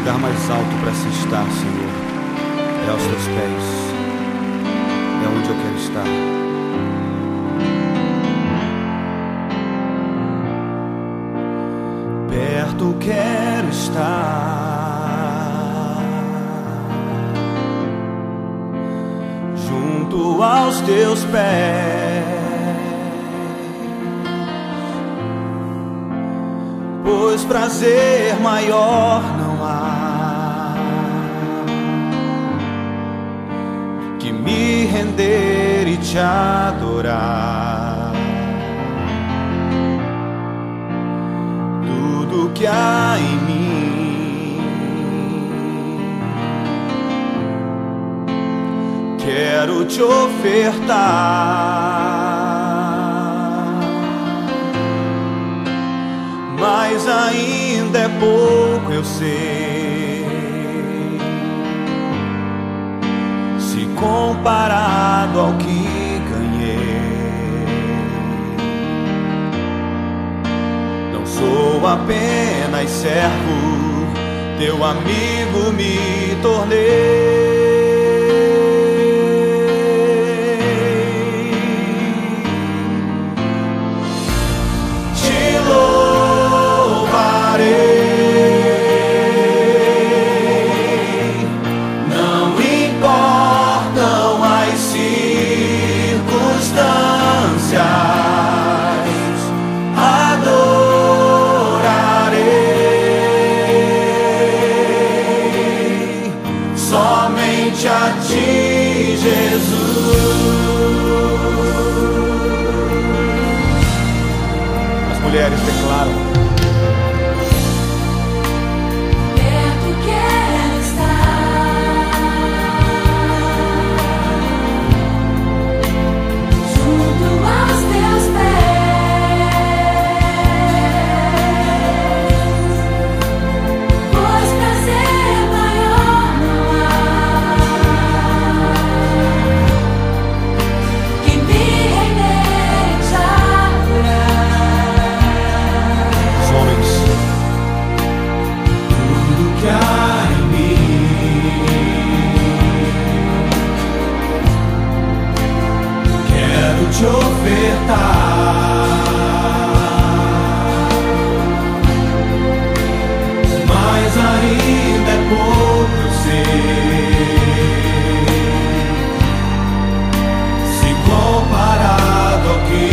lugar mais alto para se estar, Senhor, é aos teus pés, é onde eu quero estar. Perto quero estar, junto aos teus pés, pois prazer maior não há que me render e te adorar. Tudo que há em mim quero te ofertar, mas ainda é pouco, eu sei, se comparado ao que ganhei. Não sou apenas servo, teu amigo me tornei. Somente a ti, Jesus. As mulheres declaram: perto quero estar, junto aos teus pés, pois prazer maior não há que me render e te adorar. os homens, tudo que há em mim quero te ofertar, mas ainda é pouco, eu sei, se comparado ao que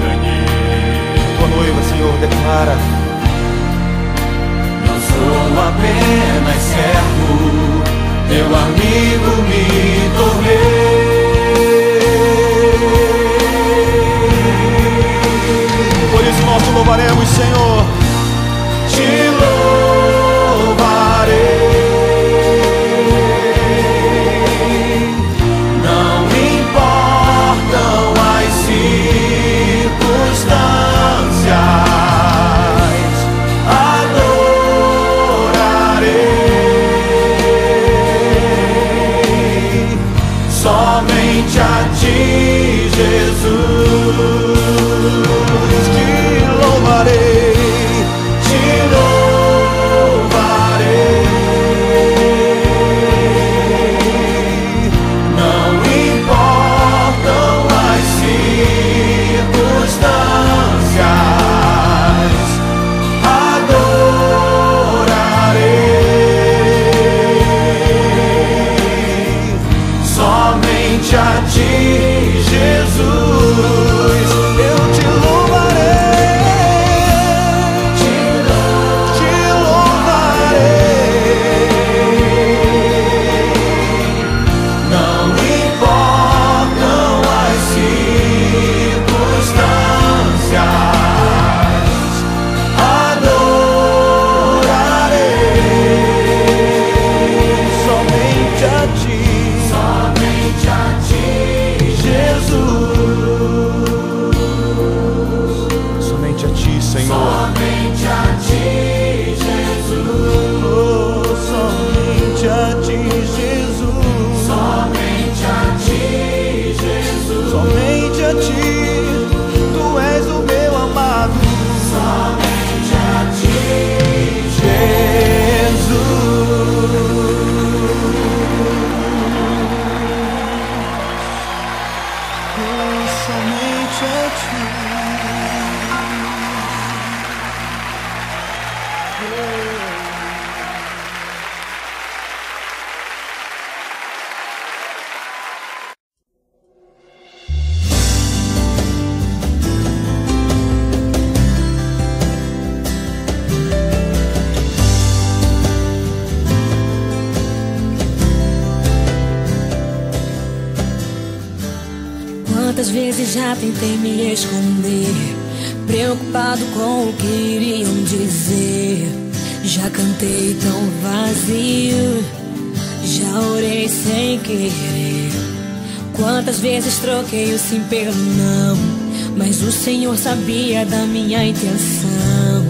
ganhei. Tua noiva, Senhor, declara: não sou apenas servo, teu amigo me tornei. vezes já tentei me esconder, preocupado com o que iriam dizer. Já cantei tão vazio, já orei sem querer. Quantas vezes troquei o sim pelo não, mas o Senhor sabia da minha intenção.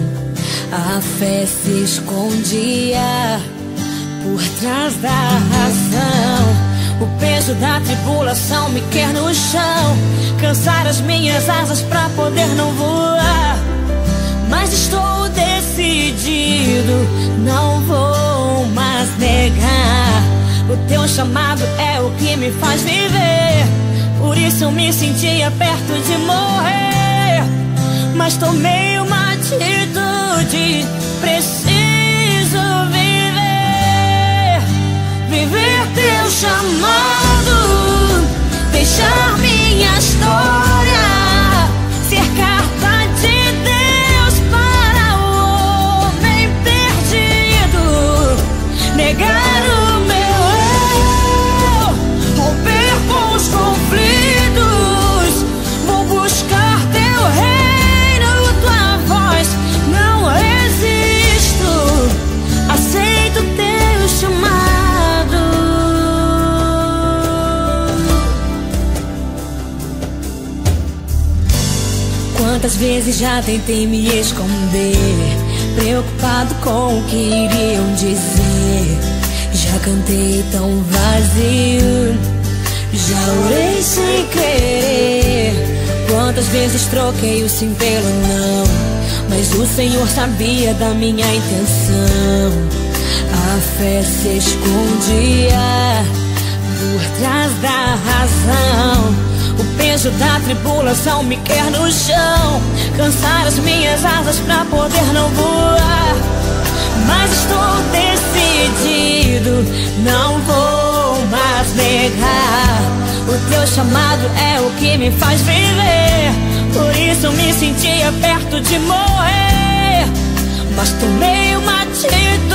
A fé se escondia por trás da razão. O peso da tribulação me quer no chão, cansar as minhas asas pra poder não voar. Mas estou decidido, não vou mais negar. O teu chamado é o que me faz viver, por isso eu me sentia perto de morrer. Mas tomei uma atitude, preciso viver. Viver teu chamado, deixar minha história ser carta de Deus para o homem perdido. Negar o meu eu, romper com os conflitos. Vou buscar teu reino, tua voz, não resisto. Aceito teu chamado. Quantas vezes já tentei me esconder, preocupado com o que iriam dizer. Já cantei tão vazio, já orei sem querer. Quantas vezes troquei o sim pelo não, mas o Senhor sabia da minha intenção. A fé se escondia por trás da razão. O peso da tribulação me quer no chão, cansar as minhas asas pra poder não voar. Mas estou decidido, não vou mais negar. O teu chamado é o que me faz viver, por isso eu me sentia perto de morrer. Mas tomei uma atitude,